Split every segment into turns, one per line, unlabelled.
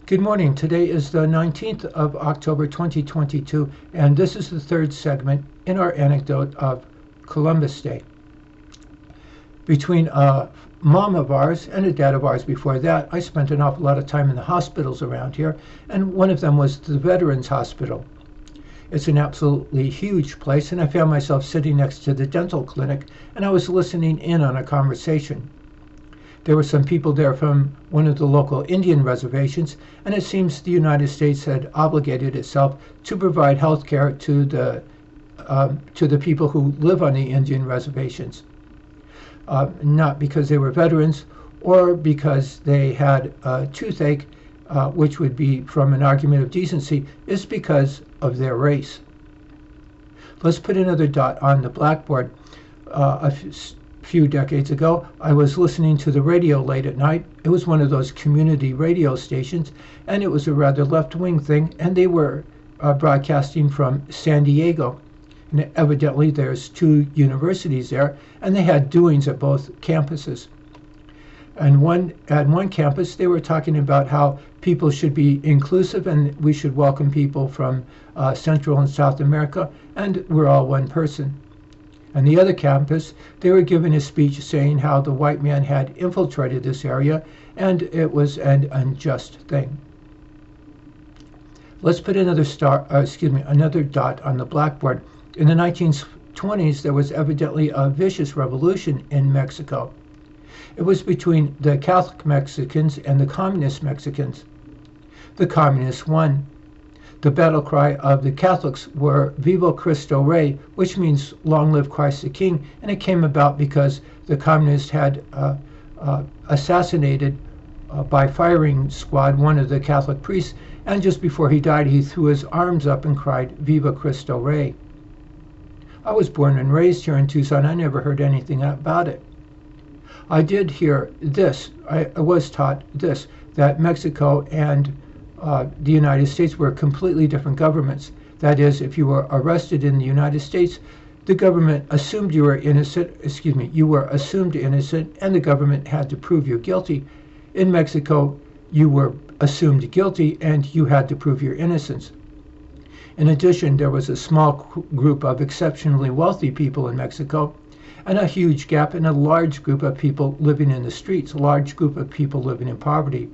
Good morning. Today is the 19th of October 2022, and this is the third segment in our anecdote of Columbus Day. Between a mom of ours and a dad of ours before that, I spent an awful lot of time in the hospitals around here, and one of them was the Veterans Hospital. It's an absolutely huge place, and I found myself sitting next to the dental clinic, and I was listening in on a conversation. There were some people there from one of the local Indian reservations, and it seems the United States had obligated itself to provide health care to the people who live on the Indian reservations. Not because they were veterans or because they had a toothache, which would be from an argument of decency, is because of their race. Let's put another dot on the blackboard. A few decades ago, I was listening to the radio late at night. It was one of those community radio stations, and it was a rather left-wing thing, and they were broadcasting from San Diego. And evidently there's two universities there, and they had doings at both campuses. And at one campus, they were talking about how people should be inclusive and we should welcome people from Central and South America, and we're all one person. And the other campus, they were giving a speech saying how the white man had infiltrated this area and it was an unjust thing. Let's put another dot on the blackboard. In the 1920s, there was evidently a vicious revolution in Mexico. It was between the Catholic Mexicans and the Communist Mexicans. The Communists won. The battle cry of the Catholics were Viva Cristo Rey, which means long live Christ the King, and it came about because the Communists had assassinated by firing squad one of the Catholic priests, and just before he died, he threw his arms up and cried Viva Cristo Rey. I was born and raised here in Tucson. I never heard anything about it. I did hear this. I was taught this, that Mexico and the United States were completely different governments. That is, if you were arrested in the United States, the government assumed you were innocent, you were assumed innocent, and the government had to prove you guilty. In Mexico, you were assumed guilty and you had to prove your innocence. In addition, there was a small group of exceptionally wealthy people in Mexico, and a huge gap in a large group of people living in the streets, a large group of people living in poverty.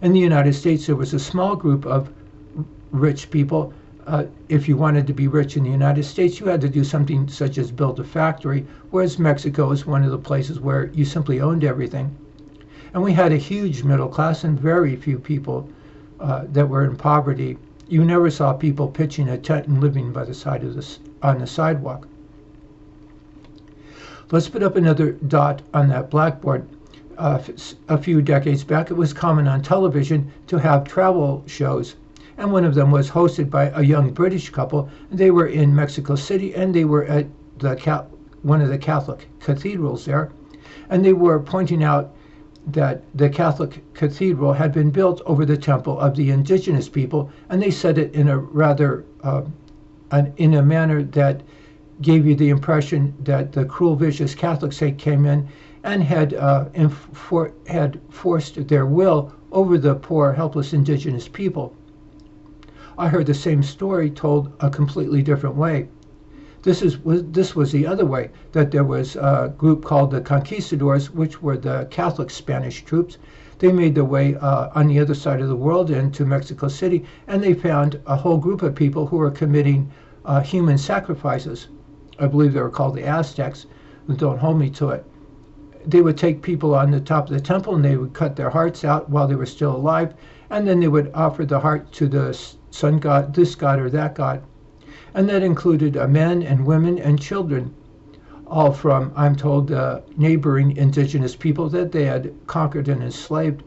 In the United States, there was a small group of rich people. If you wanted to be rich in the United States, you had to do something such as build a factory, whereas Mexico is one of the places where you simply owned everything. And we had a huge middle class and very few people that were in poverty. You never saw people pitching a tent and living by the side of on the sidewalk. Let's put up another dot on that blackboard. A few decades back, it was common on television to have travel shows, and one of them was hosted by a young British couple. They were in Mexico City, and they were at one of the Catholic cathedrals there, and they were pointing out that the Catholic cathedral had been built over the temple of the indigenous people, and they said it in a rather in a manner that gave you the impression that the cruel, vicious Catholics came in and had forced their will over the poor, helpless indigenous people. I heard the same story told a completely different way. This was the other way, that there was a group called the Conquistadors, which were the Catholic Spanish troops. They made their way on the other side of the world into Mexico City, and they found a whole group of people who were committing human sacrifices. I believe they were called the Aztecs, but don't hold me to it. They would take people on the top of the temple and they would cut their hearts out while they were still alive, and then they would offer the heart to the sun god, this god or that god. And that included men and women and children, all from, I'm told, neighboring indigenous people that they had conquered and enslaved.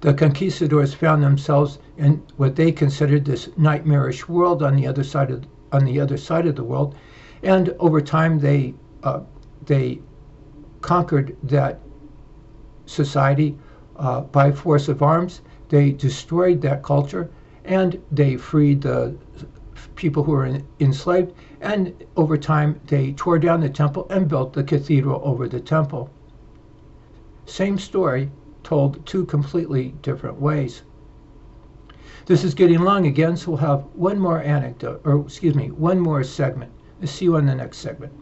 The conquistadors found themselves in what they considered this nightmarish world on the other side of the world, and over time they conquered that society by force of arms. They destroyed that culture, and they freed the people who were enslaved, and over time they tore down the temple and built the cathedral over the temple. Same story, told two completely different ways. This is getting long again, so we'll have one more segment. See you on the next segment.